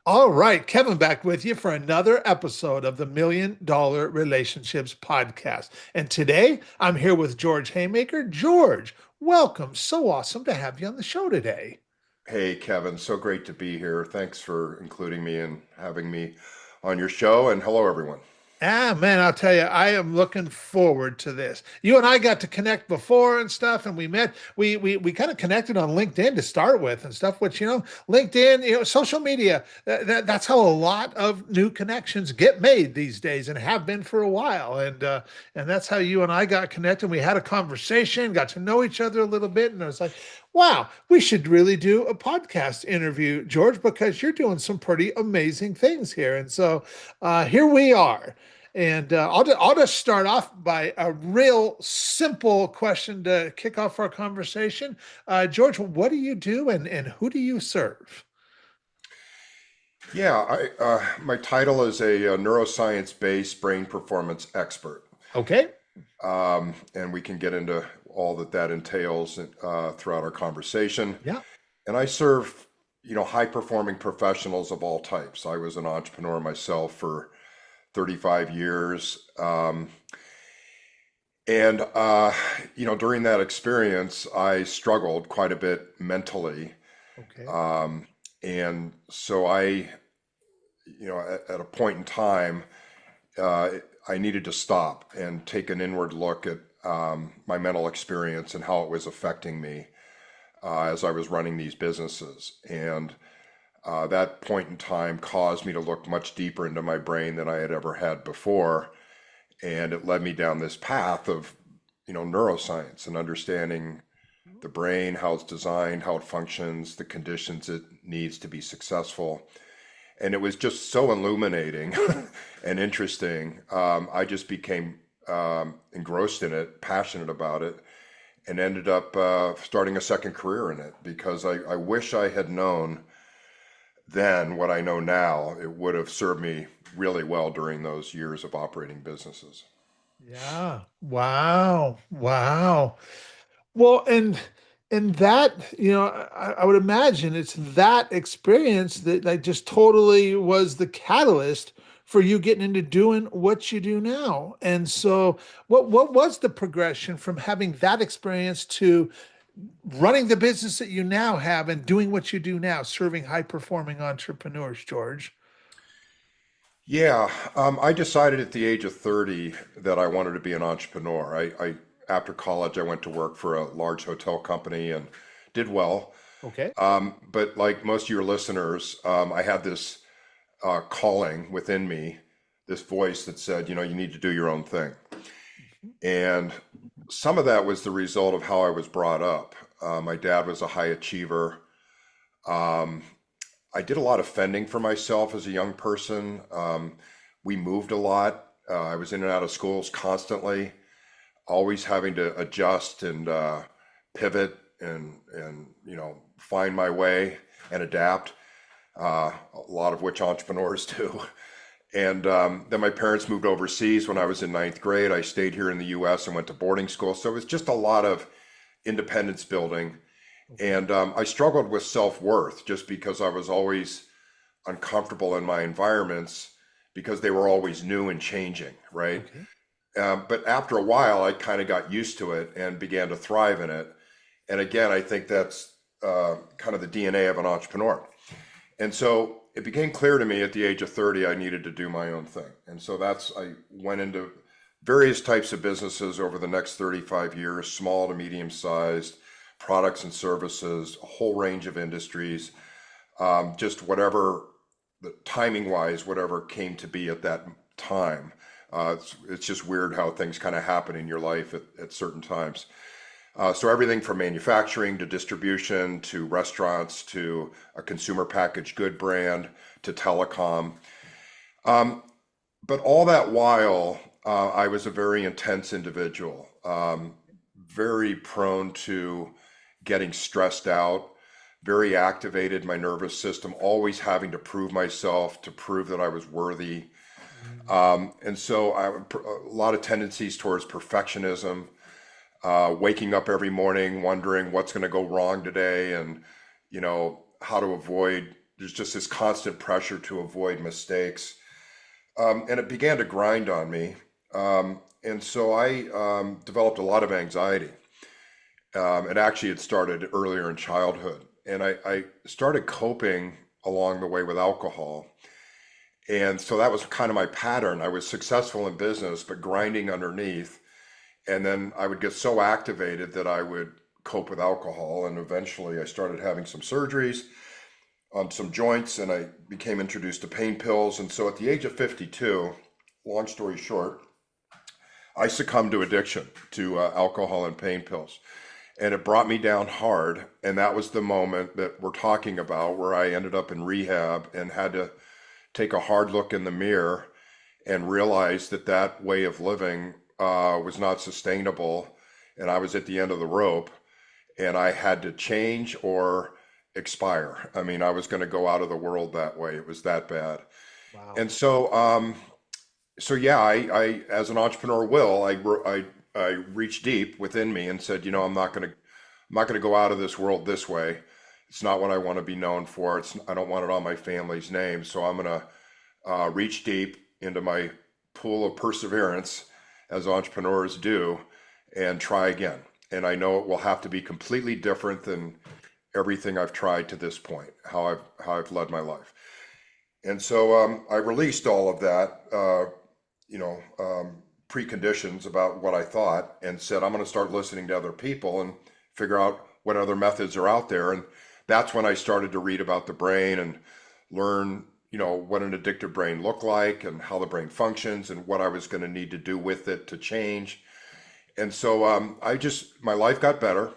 All right, Kevin back with you for another episode of the $1 Million Relationships Podcast. And today I'm here with George Haymaker. George, welcome. So awesome to have you on the show today. Hey, Kevin, so great to be here. Thanks for including me and having me on your show. And hello, everyone. Ah, man, I'll tell you, I am looking forward to this. You and I got to connect before and stuff, and we met. We kind of connected on LinkedIn to start with and stuff. Which LinkedIn, social media. That's how a lot of new connections get made these days, and have been for a while. And that's how you and I got connected. We had a conversation, got to know each other a little bit, and I was like, wow, we should really do a podcast interview, George, because you're doing some pretty amazing things here. And so here we are. And I'll just start off by a real simple question to kick off our conversation. George, what do you do and who do you serve? Yeah, my title is a neuroscience-based brain performance expert, Okay. and we can get into all that entails throughout our conversation. Yeah. And I serve, high-performing professionals of all types. I was an entrepreneur myself for 35 years. During that experience, I struggled quite a bit mentally. Okay. And so at a point in time, uh, I needed to stop and take an inward look at my mental experience and how it was affecting me as I was running these businesses. And that point in time caused me to look much deeper into my brain than I had ever had before. And it led me down this path of, neuroscience and understanding the brain, how it's designed, how it functions, the conditions it needs to be successful. And it was just so illuminating and interesting. I just became engrossed in it, passionate about it, and ended up starting a second career in it because I wish I had known then what I know now. It would have served me really well during those years of operating businesses. Yeah. Wow. Wow. Well, and that, I would imagine it's that experience that just totally was the catalyst for you getting into doing what you do now. And so what was the progression from having that experience to running the business that you now have and doing what you do now, serving high performing entrepreneurs, George? Yeah, I decided at the age of 30 that I wanted to be an entrepreneur. After college, I went to work for a large hotel company and did well. Okay. But like most of your listeners, I had this calling within me, this voice that said, you need to do your own thing. And some of that was the result of how I was brought up. My dad was a high achiever. Um, I did a lot of fending for myself as a young person. We moved a lot. I was in and out of schools constantly, always having to adjust and pivot and find my way and adapt. A lot of which entrepreneurs do. And then my parents moved overseas when I was in ninth grade. I stayed here in the U.S. and went to boarding school. So it was just a lot of independence building. Okay. And I struggled with self-worth just because I was always uncomfortable in my environments because they were always new and changing, right? Okay. But after a while, I kind of got used to it and began to thrive in it. And again, I think that's kind of the DNA of an entrepreneur. And so it became clear to me at the age of 30, I needed to do my own thing. And so I went into various types of businesses over the next 35 years, small to medium sized products and services, a whole range of industries, just whatever, the timing wise, whatever came to be at that time. It's just weird how things kind of happen in your life at certain times. So everything from manufacturing to distribution to restaurants to a consumer packaged good brand to telecom. Um, but all that while, I was a very intense individual, very prone to getting stressed out, very activated, my nervous system, always having to prove myself, to prove that I was worthy. Mm. And so a lot of tendencies towards perfectionism, waking up every morning wondering what's going to go wrong today and, how to avoid there's just this constant pressure to avoid mistakes. And it began to grind on me. And so I developed a lot of anxiety. And actually, it started earlier in childhood. And I started coping along the way with alcohol. And so that was kind of my pattern. I was successful in business, but grinding underneath. And then I would get so activated that I would cope with alcohol. And eventually I started having some surgeries on some joints and I became introduced to pain pills. And so at the age of 52, long story short, I succumbed to addiction to alcohol and pain pills. And it brought me down hard. And that was the moment that we're talking about where I ended up in rehab and had to take a hard look in the mirror and realize that that way of living was not sustainable. And I was at the end of the rope and I had to change or expire. I mean, I was going to go out of the world that way. It was that bad. Wow. And so yeah, I as an entrepreneur will, I reached deep within me and said, I'm not going to go out of this world this way. It's not what I want to be known for. I don't want it on my family's name. So I'm going to reach deep into my pool of perseverance, as entrepreneurs do, and try again. And I know it will have to be completely different than everything I've tried to this point, how I've led my life. And so I released all of that, preconditions about what I thought, and said I'm going to start listening to other people and figure out what other methods are out there. And that's when I started to read about the brain and learn, what an addictive brain looked like and how the brain functions and what I was going to need to do with it to change. And so my life got better.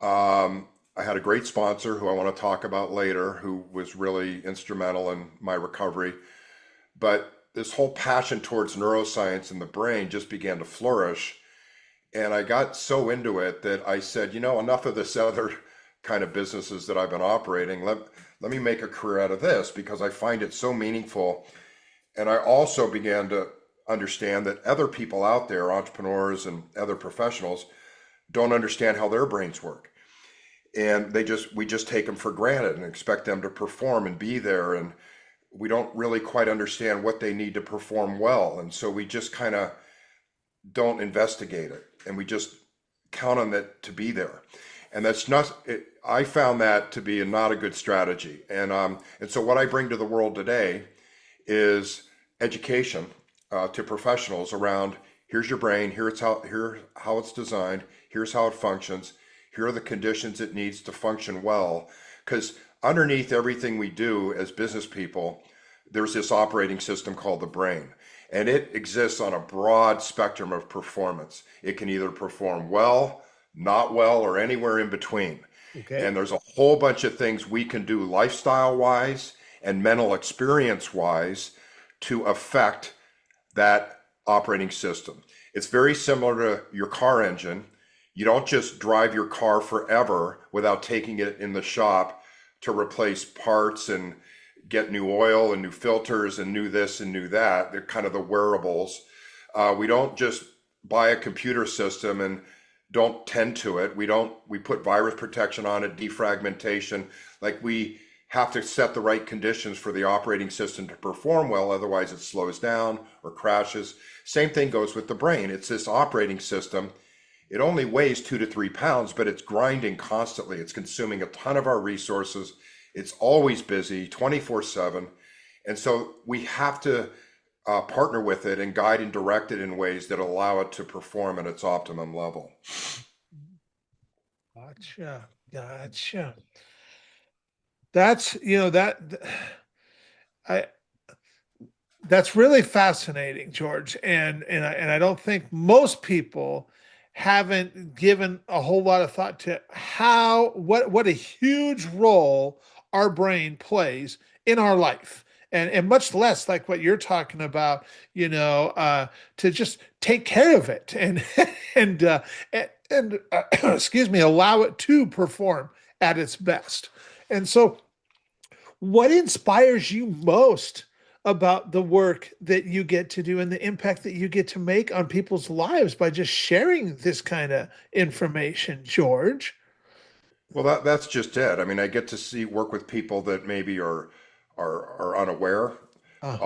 I had a great sponsor who I want to talk about later, who was really instrumental in my recovery. But this whole passion towards neuroscience and the brain just began to flourish. And I got so into it that I said, enough of this other kind of businesses that I've been operating. Let me make a career out of this because I find it so meaningful. And I also began to understand that other people out there, entrepreneurs and other professionals, don't understand how their brains work. And we just take them for granted and expect them to perform and be there. And we don't really quite understand what they need to perform well. And so we just kind of don't investigate it. And we just count on it to be there. And that's not, I found that to be not a good strategy. And so what I bring to the world today is education to professionals around, here's your brain, here's how it's designed, here's how it functions. Here are the conditions it needs to function well. Because underneath everything we do as business people, there's this operating system called the brain. And it exists on a broad spectrum of performance. It can either perform well, not well, or anywhere in between. Okay. And there's a whole bunch of things we can do lifestyle-wise and mental experience-wise to affect that operating system. It's very similar to your car engine. You don't just drive your car forever without taking it in the shop to replace parts and get new oil and new filters and new this and new that. They're kind of the wearables. We don't just buy a computer system and don't tend to it. We put virus protection on it, defragmentation. Like we have to set the right conditions for the operating system to perform well. Otherwise it slows down or crashes. Same thing goes with the brain. It's this operating system. It only weighs 2 to 3 pounds, but it's grinding constantly. It's consuming a ton of our resources. It's always busy 24/7. And so we have to partner with it and guide and direct it in ways that allow it to perform at its optimum level. Gotcha. That's, I, that's really fascinating, George. And I don't think most people haven't given a whole lot of thought to what a huge role our brain plays in our life. And much less like what you're talking about, to just take care of it and excuse me, allow it to perform at its best. And so what inspires you most about the work that you get to do and the impact that you get to make on people's lives by just sharing this kind of information, George? Well, that's just it. I mean, I get to see work with people that maybe are unaware, Uh-huh.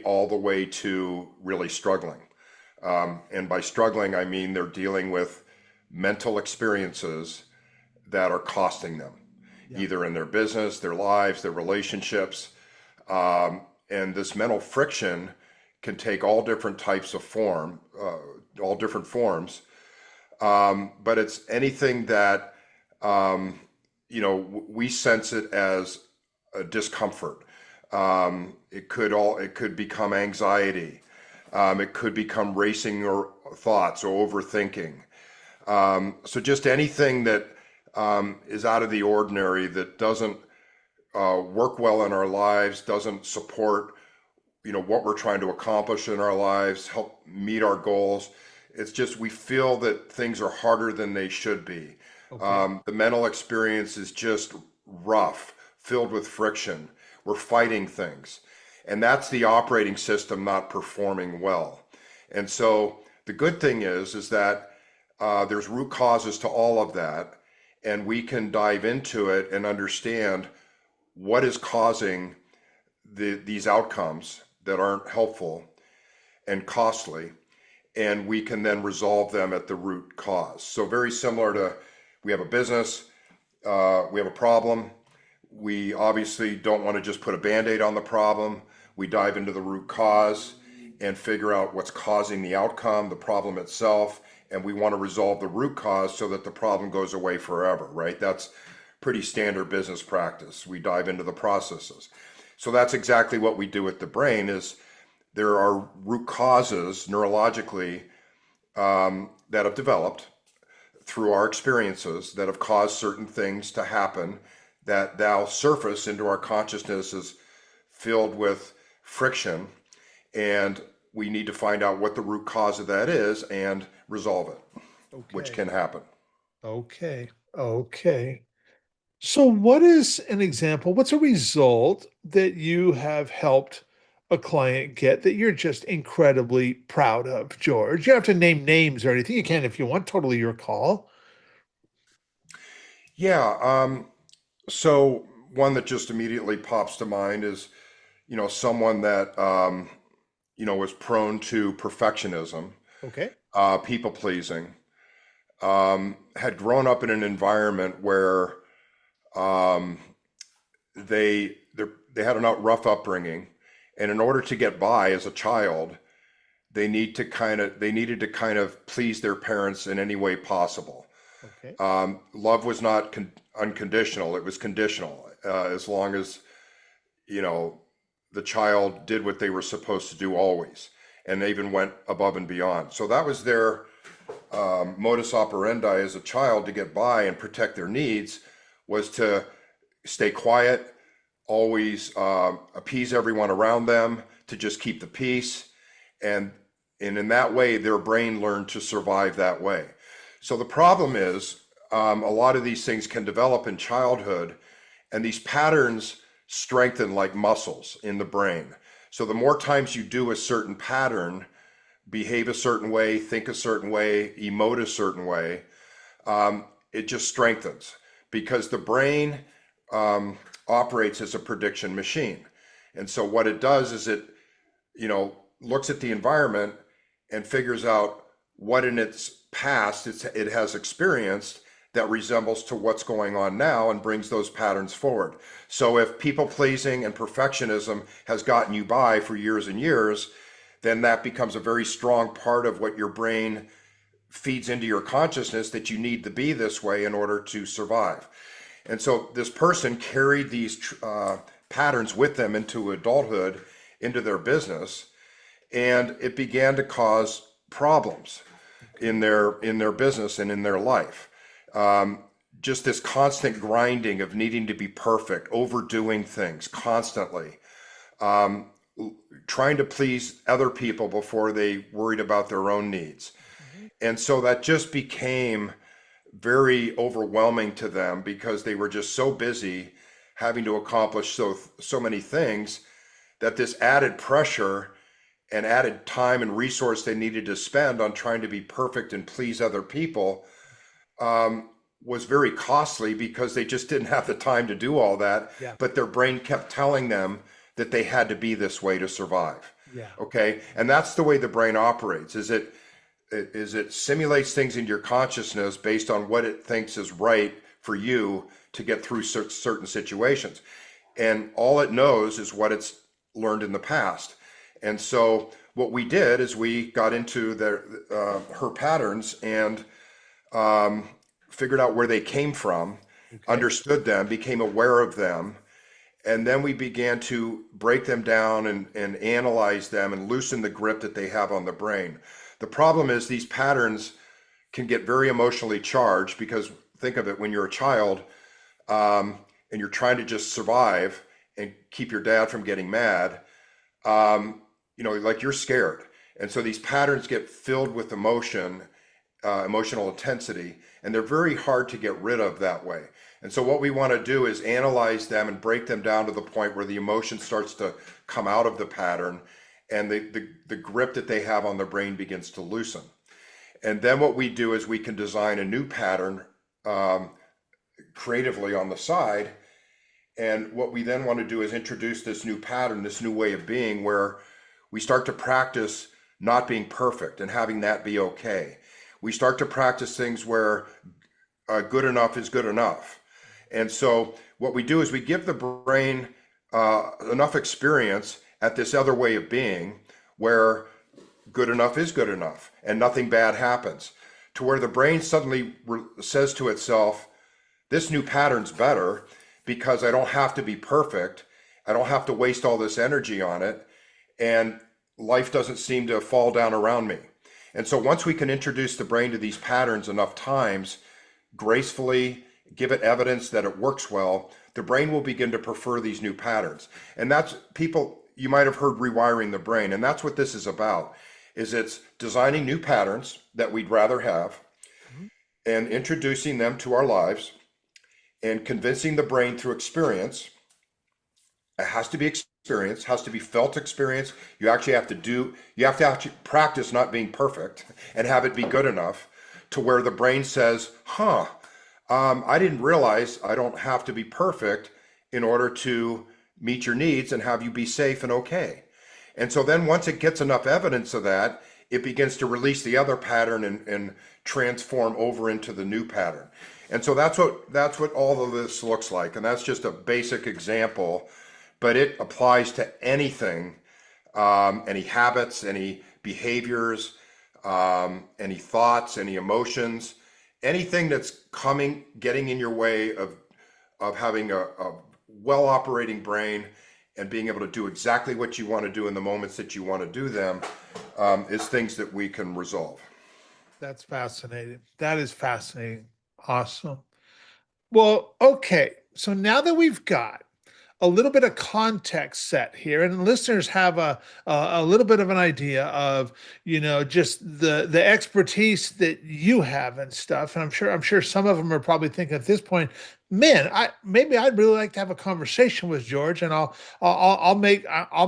all the way to really struggling. And by struggling, I mean they're dealing with mental experiences that are costing them, Yeah. either in their business, their lives, their relationships. And this mental friction can take all different types of all different forms. But it's anything that, um, we sense it as a discomfort. It could become anxiety. It could become racing or thoughts or overthinking. So just anything that is out of the ordinary that doesn't work well in our lives, doesn't support what we're trying to accomplish in our lives, help meet our goals. It's just we feel that things are harder than they should be. Okay. The mental experience is just rough, filled with friction. We're fighting things, and that's the operating system not performing well. And so the good thing is that there's root causes to all of that, and we can dive into it and understand what is causing these outcomes that aren't helpful and costly, and we can then resolve them at the root cause. So very similar to we have a business, we have a problem. We obviously don't want to just put a band-aid on the problem. We dive into the root cause and figure out what's causing the outcome, the problem itself, and we want to resolve the root cause so that the problem goes away forever, right? That's pretty standard business practice. We dive into the processes. So that's exactly what we do with the brain is there are root causes neurologically that have developed through our experiences that have caused certain things to happen that now surface into our consciousness as filled with friction. And we need to find out what the root cause of that is and resolve it, which Okay. can happen. Okay. Okay. So, what is an example? What's a result that you have helped a client get that you're just incredibly proud of, George? You don't have to name names or anything. You can if you want, totally your call. Yeah. So one that just immediately pops to mind is, someone that, was prone to perfectionism, Okay. people pleasing, had grown up in an environment where um, they had a rough upbringing, and in order to get by as a child, they needed to kind of please their parents in any way possible. Okay. Love was not unconditional; it was conditional. As long as you know the child did what they were supposed to do always, and they even went above and beyond. So that was their modus operandi as a child to get by and protect their needs was to stay quiet, always appease everyone around them, to just keep the peace, and in that way, their brain learned to survive that way. So the problem is, a lot of these things can develop in childhood, and these patterns strengthen like muscles in the brain. So the more times you do a certain pattern, behave a certain way, think a certain way, emote a certain way, it just strengthens because the brain operates as a prediction machine. And so what it does is it, looks at the environment and figures out what in its past it has experienced that resembles to what's going on now and brings those patterns forward. So if people pleasing and perfectionism has gotten you by for years and years, then that becomes a very strong part of what your brain feeds into your consciousness that you need to be this way in order to survive. And so this person carried these patterns with them into adulthood, into their business, and it began to cause problems in their business and in their life. Just this constant grinding of needing to be perfect, overdoing things constantly, um, trying to please other people before they worried about their own needs. Mhm. And so that just became very overwhelming to them because they were just so busy having to accomplish so many things that this added pressure and added time and resource they needed to spend on trying to be perfect and please other people um, was very costly because they just didn't have the time to do all that. Yeah. But their brain kept telling them that they had to be this way to survive. Yeah. Okay. And that's the way the brain operates, is it simulates things in your consciousness based on what it thinks is right for you to get through certain situations. And all it knows is what it's learned in the past. And so what we did is we got into her patterns and figured out where they came from, Okay. understood them, became aware of them, and then we began to break them down and analyze them and loosen the grip that they have on the brain. The problem is these patterns can get very emotionally charged because think of it, when you're a child and you're trying to just survive and keep your dad from getting mad, like you're scared. And so these patterns get filled with emotional intensity, and they're very hard to get rid of that way. And so what we want to do is analyze them and break them down to the point where the emotion starts to come out of the pattern and the grip that they have on the brain begins to loosen. And then what we do is we can design a new pattern creatively on the side. And what we then want to do is introduce this new pattern, this new way of being, where we start to practice not being perfect and having that be okay. We start to practice things where good enough is good enough. And so what we do is we give the brain enough experience at this other way of being where good enough is good enough and nothing bad happens, to where the brain suddenly says to itself, this new pattern's better because I don't have to be perfect. I don't have to waste all this energy on it. And life doesn't seem to fall down around me. And so once we can introduce the brain to these patterns enough times, gracefully give it evidence that it works well, the brain will begin to prefer these new patterns. And that's you might have heard rewiring the brain. And that's what this is about, is it's designing new patterns that we'd rather have and introducing them to our lives and convincing the brain through experience. It has to be experience, has to be felt experience. You have to actually practice not being perfect and have it be good enough to where the brain says, I didn't realize I don't have to be perfect in order to meet your needs and have you be safe and okay. And so then once it gets enough evidence of that, it begins to release the other pattern and transform over into the new pattern. And so that's what all of this looks like. And that's just a basic example, but it applies to anything, any habits, any behaviors, any thoughts, any emotions, anything that's getting in your way of having a well operating brain and being able to do exactly what you want to do in the moments that you want to do them, is things that we can resolve. That's fascinating. That is fascinating. Awesome. Well, okay. So now that we've got a little bit of context set here, and listeners have a little bit of an idea of just the expertise that you have and stuff. And I'm sure some of them are probably thinking at this point, man, I'd really like to have a conversation with George, and I'll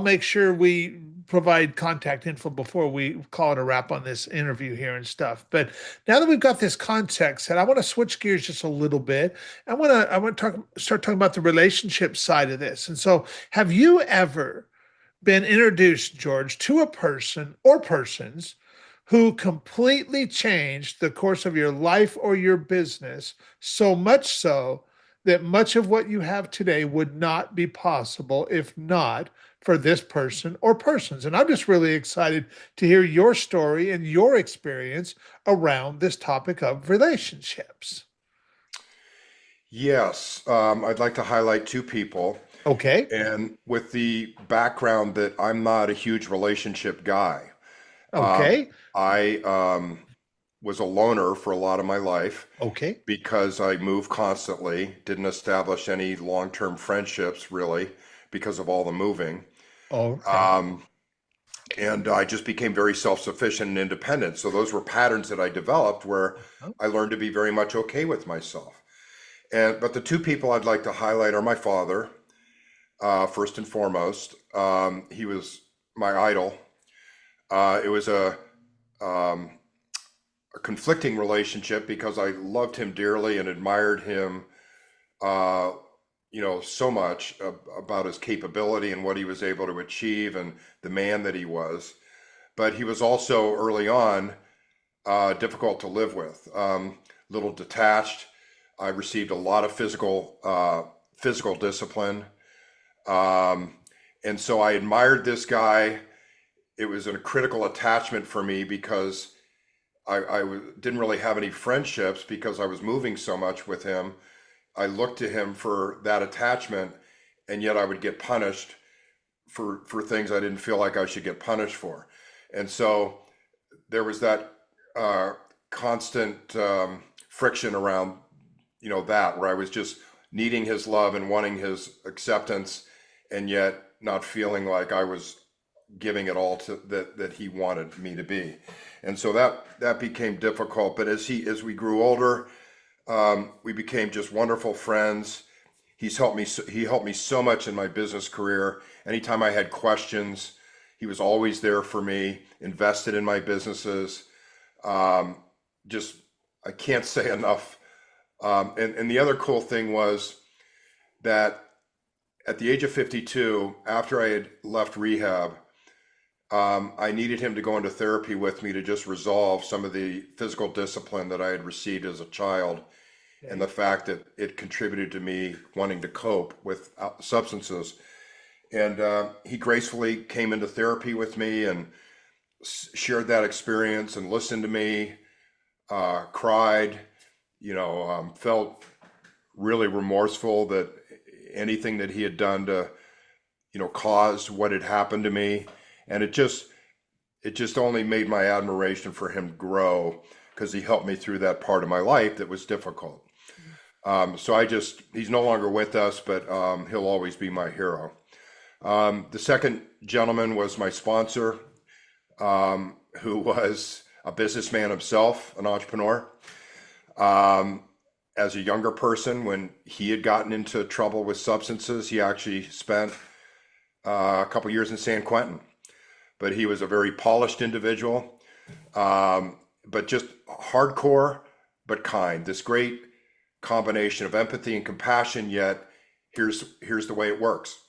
make sure we provide contact info before we call it a wrap on this interview here and stuff. But now that we've got this context set, I want to switch gears just a little bit. I want to start talking about the relationship side of this. And so, have you ever been introduced, George, to a person or persons who completely changed the course of your life or your business, so much so that much of what you have today would not be possible if not for this person or persons? And I'm just really excited to hear your story and your experience around this topic of relationships. Yes, I'd like to highlight two people. Okay. And with the background that I'm not a huge relationship guy. Okay. I was a loner for a lot of my life Okay. because I moved constantly, didn't establish any long-term friendships really because of all the moving. Okay. And I just became very self-sufficient and independent. So those were patterns that I developed where I learned to be very much okay with myself. But the two people I'd like to highlight are my father, first and foremost. He was my idol. It was a a conflicting relationship because I loved him dearly and admired him, uh, so much about his capability and what he was able to achieve and the man that he was. But he was also early on difficult to live with, little detached. I received a lot of physical discipline, um, and so I admired this guy. It was a critical attachment for me because didn't really have any friendships because I was moving so much with him. I looked to him for that attachment, and yet I would get punished for things I didn't feel like I should get punished for. And so there was that uh, constant friction around, that where I was just needing his love and wanting his acceptance, and yet not feeling like I was giving it all to that he wanted me to be. And so that became difficult. But as we grew older, we became just wonderful friends. He helped me so much in my business career. Anytime I had questions, he was always there for me, invested in my businesses. Um, just I can't say enough. And the other cool thing was that at the age of 52, after I had left rehab, I needed him to go into therapy with me to just resolve some of the physical discipline that I had received as a child, and the Okay. fact that it contributed to me wanting to cope with substances. And he gracefully came into therapy with me and shared that experience and listened to me, cried, felt really remorseful that anything that he had done to, caused what had happened to me. And it just only made my admiration for him grow because he helped me through that part of my life that was difficult. So he's no longer with us, but he'll always be my hero. The second gentleman was my sponsor, who was a businessman himself, an entrepreneur. Um, as a younger person, when he had gotten into trouble with substances, he actually spent a couple years in San Quentin. But he was a very polished individual, but just hardcore, but kind. This great combination of empathy and compassion, yet here's the way it works.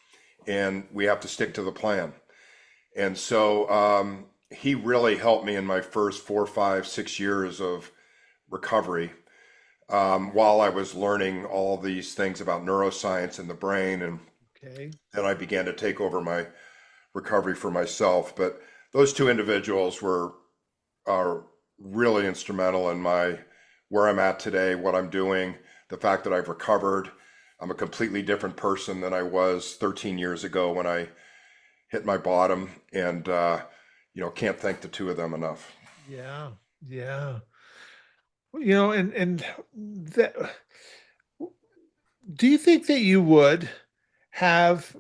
And we have to stick to the plan. And so he really helped me in my first 4, 5, 6 years of recovery, while I was learning all these things about neuroscience and the brain. And Okay. then I began to take over my recovery for myself. But those two individuals are really instrumental in my where I'm at today, what I'm doing, the fact that I've recovered. I'm a completely different person than I was 13 years ago when I hit my bottom, and can't thank the two of them enough. Yeah. Yeah. And that, do you think that you would have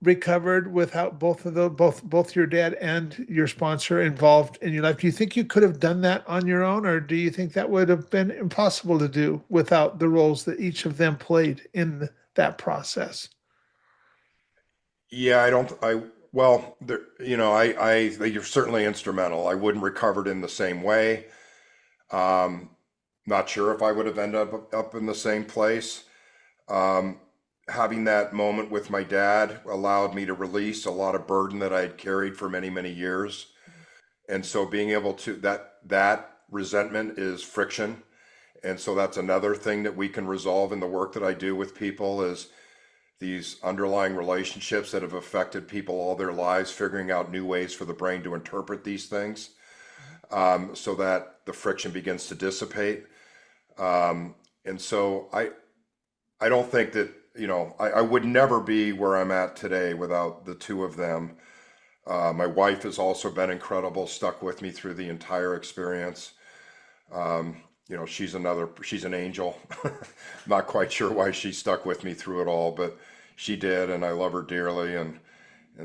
recovered without both your dad and your sponsor involved in your life? Do you think you could have done that on your own, or do you think that would have been impossible to do without the roles that each of them played in that process? Yeah, I don't. I well, there, you're certainly instrumental. I wouldn't recovered in the same way. Um, Not sure if I would have ended up in the same place. Um, Having that moment with my dad allowed me to release a lot of burden that I had carried for many, many years. And so being able to that resentment is friction. And so that's another thing that we can resolve in the work that I do with people is these underlying relationships that have affected people all their lives, figuring out new ways for the brain to interpret these things, so that the friction begins to dissipate. And so I don't think that, I would never be where I'm at today without the two of them. My wife has also been incredible, stuck with me through the entire experience. She's an angel. Not quite sure why she stuck with me through it all, but she did, and I love her dearly. And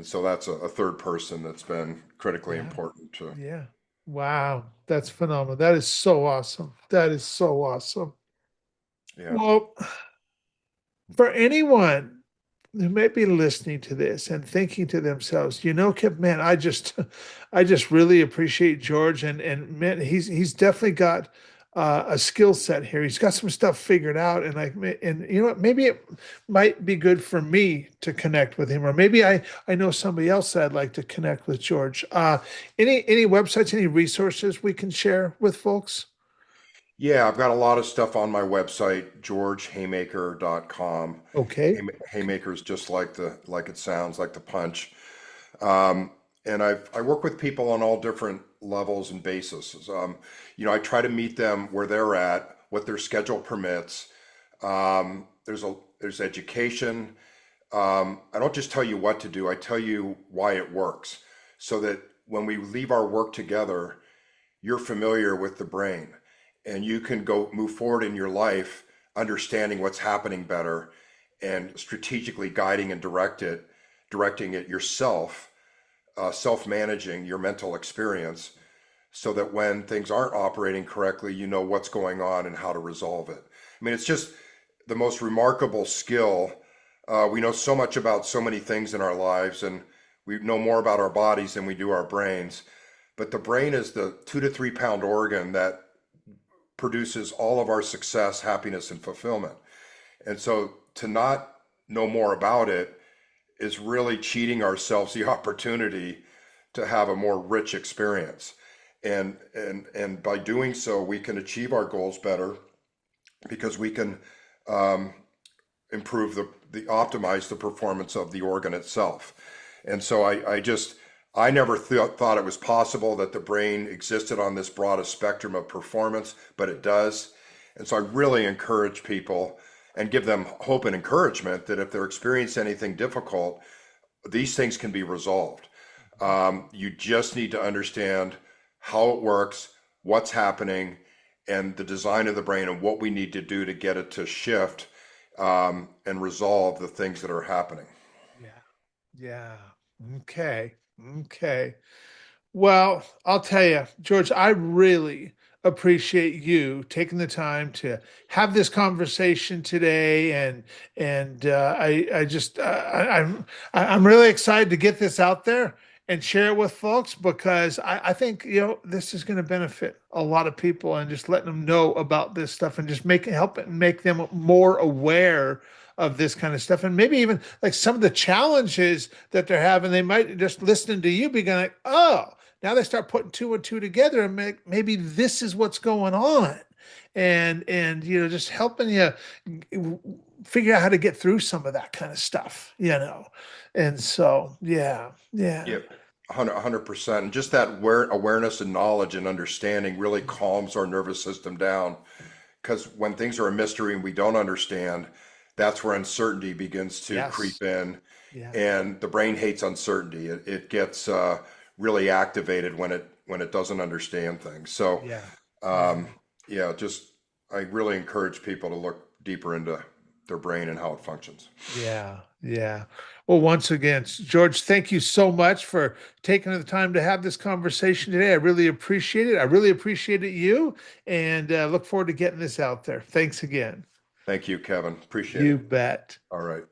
so that's a third person that's been critically Yeah. important to, Yeah. Wow. That's phenomenal. That is so awesome. That is so awesome. yeah. Well, for anyone who may be listening to this and thinking to themselves, Kip, man, I just really appreciate George, and man, he's definitely got a skill set here. He's got some stuff figured out, and you know what? Maybe it might be good for me to connect with him, or maybe I know somebody else that I'd like to connect with George. Any websites, any resources we can share with folks? Yeah, I've got a lot of stuff on my website, georgehaymaker.com. Okay. Haymaker is just like it sounds, like the punch. Um, and I work with people on all different levels and bases. I try to meet them where they're at, what their schedule permits. There's education. I don't just tell you what to do, I tell you why it works, so that when we leave our work together, you're familiar with the brain and you can go move forward in your life understanding what's happening better and strategically guiding and directing it yourself, self-managing your mental experience, so that when things aren't operating correctly, you know what's going on and how to resolve it. I mean, it's just the most remarkable skill. We know so much about so many things in our lives, and we know more about our bodies than we do our brains. But the brain is the 2 to 3 pound organ that produces all of our success, happiness, and fulfillment. And so to not know more about it is really cheating ourselves the opportunity to have a more rich experience. And by doing so, we can achieve our goals better, because we can um, improve the optimize the performance of the organ itself. And so I never thought it was possible that the brain existed on this broadest spectrum of performance, but it does. And so I really encourage people and give them hope and encouragement that if they're experiencing anything difficult, these things can be resolved. You just need to understand how it works, what's happening, and the design of the brain and what we need to do to get it to shift, and resolve the things that are happening. Yeah. Yeah. Okay. Okay. Well, I'll tell you, George, I really appreciate you taking the time to have this conversation today, and I'm really excited to get this out there and share it with folks, because I think this is going to benefit a lot of people, and just letting them know about this stuff and just help it make them more aware of this kind of stuff, and maybe even like some of the challenges that they're having. They might just listening to you be going like, oh, now they start putting two and two together and maybe this is what's going on, and just helping you figure out how to get through some of that kind of stuff. And so yeah. Yep. 100%. And just that awareness and knowledge and understanding really calms our nervous system down. Because when things are a mystery and we don't understand, that's where uncertainty begins to Yes. creep in. Yeah. And the brain hates uncertainty. It gets really activated when it doesn't understand things. So Yeah. Yeah. um, yeah, just I really encourage people to look deeper into their brain and how it functions. Yeah, yeah. Well, once again, George, thank you so much for taking the time to have this conversation today. I really appreciate it. I really appreciated you, and look forward to getting this out there. Thanks again. Thank you, Kevin. Appreciate You it. bet. All right.